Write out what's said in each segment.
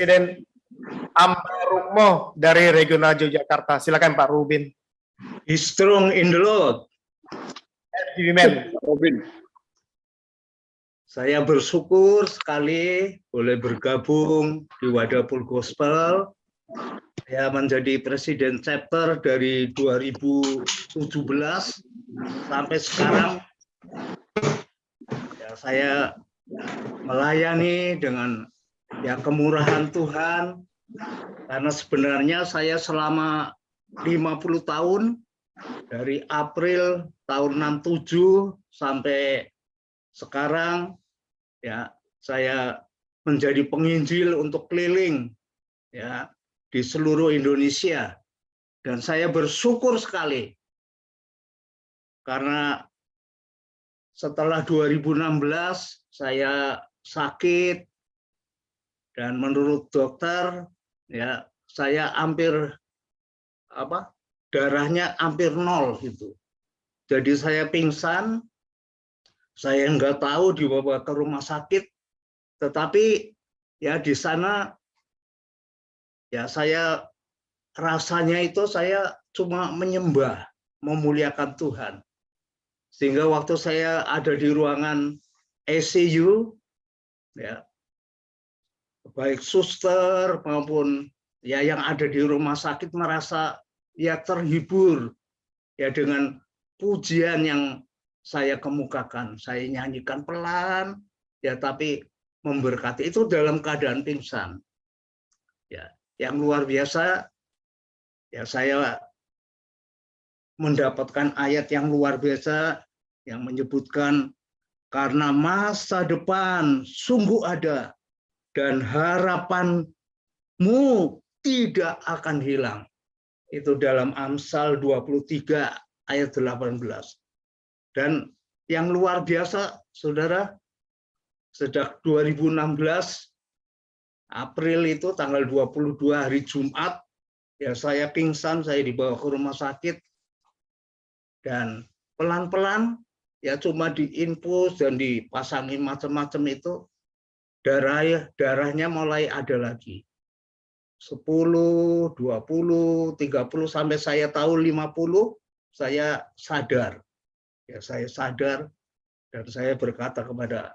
Presiden Ambarukmo dari Regional Yogyakarta. Silakan Pak Rubin. Be strong in the Lord. Rubin. Saya bersyukur sekali boleh bergabung di Wadah Full Gospel. Saya menjadi presiden chapter dari 2017 sampai sekarang. Ya, saya melayani dengan kemurahan Tuhan, karena sebenarnya saya selama 50 tahun dari April tahun 67 sampai sekarang ya saya menjadi penginjil untuk keliling ya di seluruh Indonesia, dan saya bersyukur sekali karena setelah 2016 saya sakit dan menurut dokter ya saya hampir darahnya hampir nol gitu. Jadi saya pingsan, saya nggak tahu dibawa ke rumah sakit, tetapi ya di sana ya saya rasanya itu saya cuma menyembah, memuliakan Tuhan. Sehingga waktu saya ada di ruangan ICU, ya baik suster maupun ya yang ada di rumah sakit merasa ya terhibur ya dengan pujian yang saya kemukakan. Saya nyanyikan pelan ya tapi memberkati, itu dalam keadaan pingsan. Ya, yang luar biasa ya saya mendapatkan ayat yang luar biasa yang menyebutkan karena masa depan sungguh ada dan harapanmu tidak akan hilang. Itu dalam Amsal 23 ayat 18. Dan yang luar biasa, saudara, sejak 2016 April itu tanggal 22 hari Jumat, ya saya pingsan, saya dibawa ke rumah sakit, dan pelan-pelan ya cuma diinfus dan dipasangin macam-macam itu, darahnya mulai ada lagi. 10, 20, 30 sampai saya tahu 50, saya sadar. Ya, saya sadar dan saya berkata kepada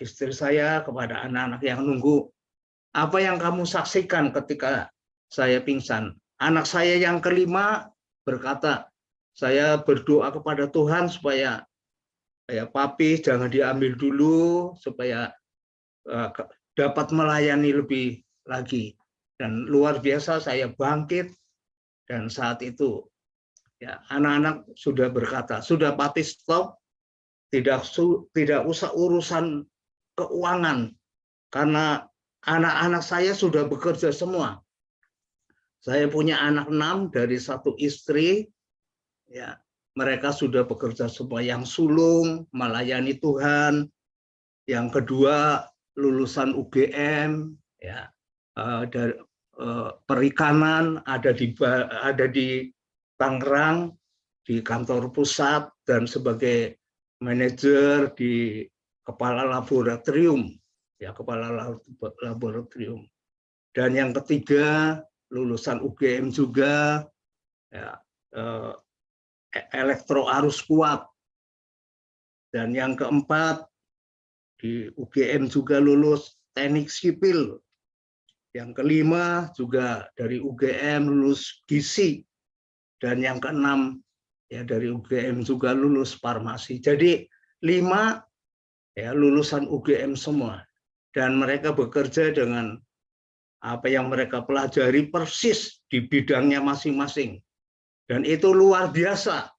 istri saya, kepada anak-anak yang nunggu, apa yang kamu saksikan ketika saya pingsan? Anak saya yang kelima berkata, saya berdoa kepada Tuhan supaya papi jangan diambil dulu, supaya dapat melayani lebih lagi. Dan luar biasa saya bangkit, dan saat itu ya anak-anak sudah berkata, sudah papi stop, tidak usah urusan keuangan, karena anak-anak saya sudah bekerja semua. Saya punya anak 6 dari satu istri, ya mereka sudah bekerja semua. Yang sulung melayani Tuhan, yang kedua lulusan UGM, ya dari perikanan ada di Tangerang di kantor pusat dan sebagai manajer di kepala laboratorium, ya kepala laboratorium. Dan yang ketiga lulusan UGM juga, ya, elektro arus kuat. Dan yang keempat di UGM juga lulus teknik sipil. Yang kelima juga dari UGM lulus gizi. Dan yang keenam ya dari UGM juga lulus farmasi. Jadi 5 ya lulusan UGM semua, dan mereka bekerja dengan apa yang mereka pelajari persis di bidangnya masing-masing, dan itu luar biasa.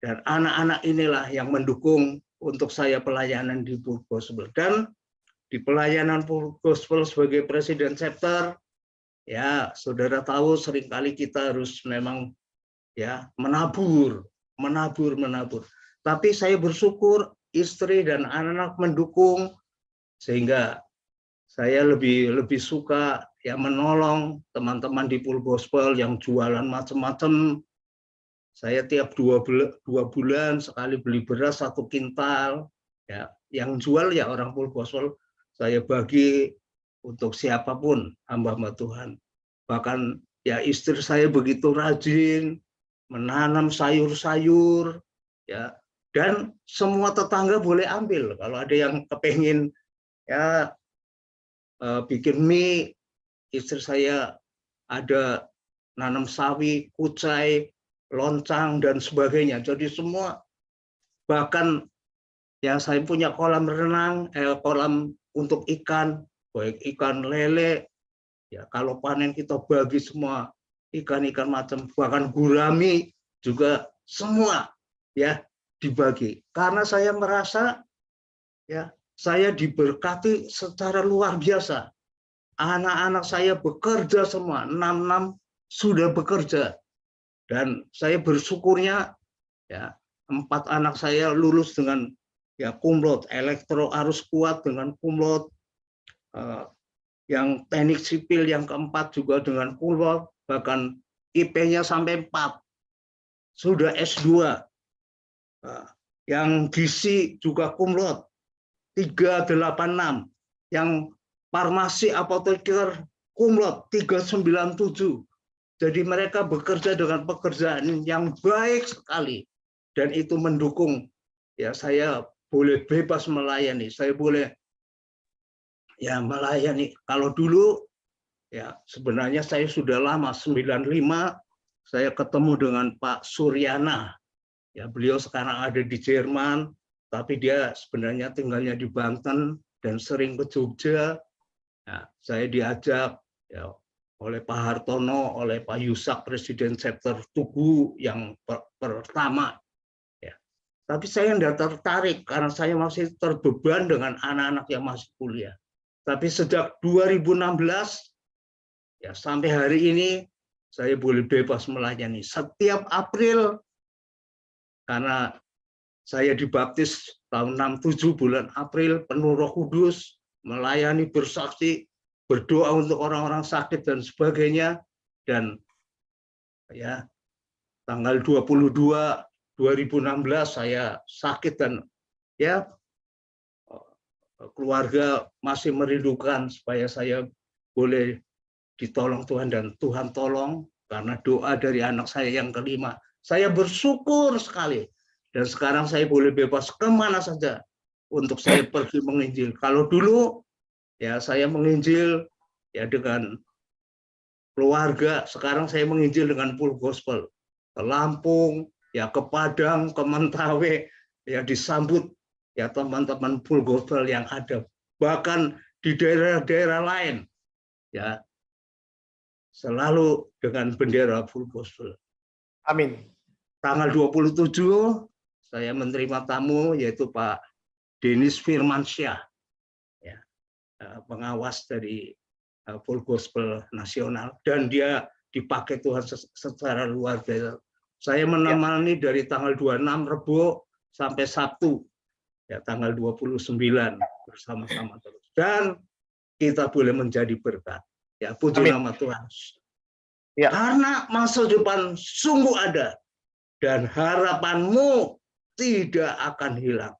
Dan anak-anak inilah yang mendukung untuk saya pelayanan di Full Gospel. Dan di pelayanan Full Gospel sebagai presiden chapter, ya saudara tahu seringkali kita harus memang ya menabur. Tapi saya bersyukur istri dan anak-anak mendukung, sehingga saya lebih suka ya menolong teman-teman di Full Gospel yang jualan macam-macam. Saya tiap 2 bulan sekali beli beras 1 kintal, ya yang jual ya orang Full Gospel, saya bagi untuk siapapun hamba-hamba Tuhan. Bahkan ya istri saya begitu rajin menanam sayur-sayur, ya, dan semua tetangga boleh ambil kalau ada yang kepengen ya bikin mie, istri saya ada nanam sawi, kucai, loncang dan sebagainya. Jadi semua, bahkan ya saya punya kolam renang, kolam untuk ikan, baik ikan lele, ya kalau panen kita bagi semua ikan-ikan macam, bahkan gurami juga semua ya dibagi. Karena saya merasa ya saya diberkati secara luar biasa. Anak-anak saya bekerja semua, 6 sudah bekerja, dan saya bersyukurnya ya 4 anak saya lulus dengan ya cum laude, elektro arus kuat dengan cum laude, yang teknik sipil yang keempat juga dengan cum laude, bahkan IP-nya sampai 4, sudah S2, yang gizi juga cum laude 386, yang farmasi apoteker cum laude 397. Jadi mereka bekerja dengan pekerjaan yang baik sekali, dan itu mendukung ya saya boleh bebas melayani, saya boleh ya melayani. Kalau dulu ya sebenarnya saya sudah lama, 95 saya ketemu dengan Pak Suryana. Ya, beliau sekarang ada di Jerman, tapi dia sebenarnya tinggalnya di Banten dan sering ke Jogja. Ya, saya diajak ya oleh Pak Hartono, oleh Pak Yusak, Presiden Chapter Tugu yang pertama. Ya. Tapi saya tidak tertarik karena saya masih terbeban dengan anak-anak yang masih kuliah. Tapi sejak 2016 ya sampai hari ini saya boleh bebas melayani. Setiap April, karena saya dibaptis tahun 67 bulan April, penuh Roh Kudus, melayani, bersaksi, berdoa untuk orang-orang sakit dan sebagainya. Dan ya tanggal 22 2016 saya sakit dan ya keluarga masih merindukan supaya saya boleh ditolong Tuhan, dan Tuhan tolong karena doa dari anak saya yang kelima. Saya bersyukur sekali, dan sekarang saya boleh bebas kemana saja untuk saya pergi menginjil. Kalau dulu ya saya menginjil ya dengan keluarga, sekarang saya menginjil dengan full gospel ke Lampung, ya ke Padang, ke Mentawai, ya disambut ya teman-teman full gospel yang ada, bahkan di daerah-daerah lain ya selalu dengan bendera full gospel. Amin. Tanggal 27 saya menerima tamu yaitu Pak Denis Firmansyah, ya, pengawas dari full gospel nasional, dan dia dipakai Tuhan secara luar biasa. Saya menemani dari tanggal 26 Rebo sampai Sabtu ya tanggal 29 bersama-sama terus, dan kita boleh menjadi berkat. Ya, puji Amin. nama Tuhan. Ya. Karena masa depan sungguh ada dan harapanmu tidak akan hilang.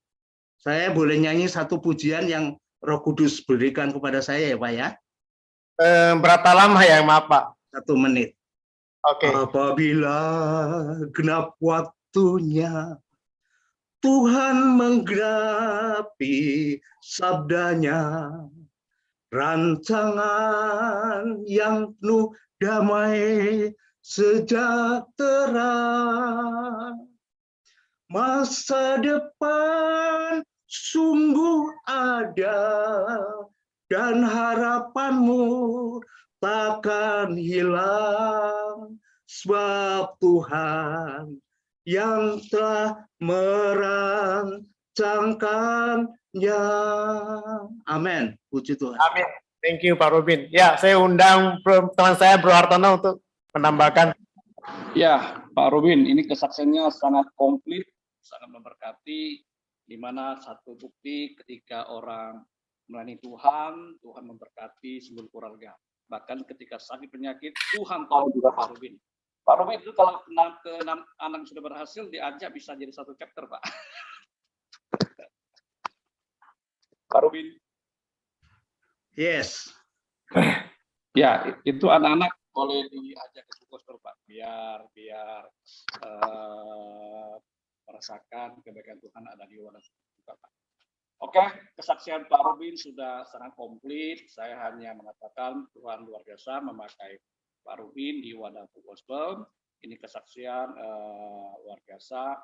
Saya boleh nyanyi satu pujian yang Roh Kudus berikan kepada saya ya Pak ya? Berapa lama ya, maaf Pak? 1 menit. Oke. Apabila genap waktunya, Tuhan menggenapi sabdanya, rancangan yang penuh damai sejahtera, masa depan sungguh ada dan harapanmu takkan hilang, sebab Tuhan yang telah merancangkannya. Amin. Puji Tuhan. Amin. Thank you Pak Robin. Ya, saya undang teman saya Bro Hartono untuk menambahkan. Ya, Pak Robin, ini kesaksiannya sangat komplit, sangat memberkati, di mana satu bukti ketika orang melayani Tuhan, Tuhan memberkati seluruh keluarga. Bahkan ketika sakit penyakit, Tuhan tahu juga Pak Robin. Pak Robin itu kalau ke 6 anak sudah berhasil, diajak bisa jadi 1 chapter, Pak. Pak Robin. Yes. Ya, itu anak-anak boleh diajak ke Gospel, Pak, biar merasakan kebaikan Tuhan ada di wadah juga, Pak. Oke, kesaksian Pak Robin sudah sangat komplit. Saya hanya mengatakan Tuhan luar biasa memakai Pak Robin di wadah Gospel. Ini kesaksian luar biasa.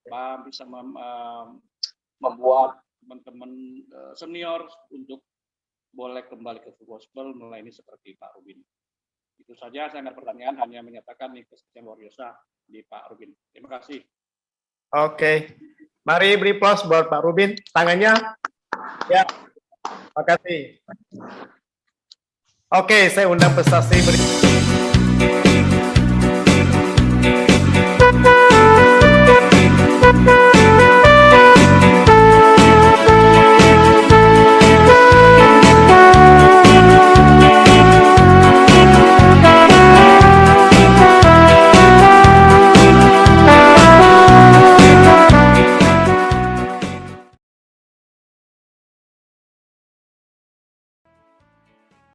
Pak bisa membuat teman-teman senior untuk boleh kembali ke Gospel melayani seperti Pak Robin. Itu saja, saya nggak pertanyaan, hanya menyatakan ini kesaksian luar biasa di Pak Robin. Terima kasih. Oke, mari beri plus buat Pak Robin. Tangannya. Ya, terima kasih. Oke, saya undang prestasi berikutnya.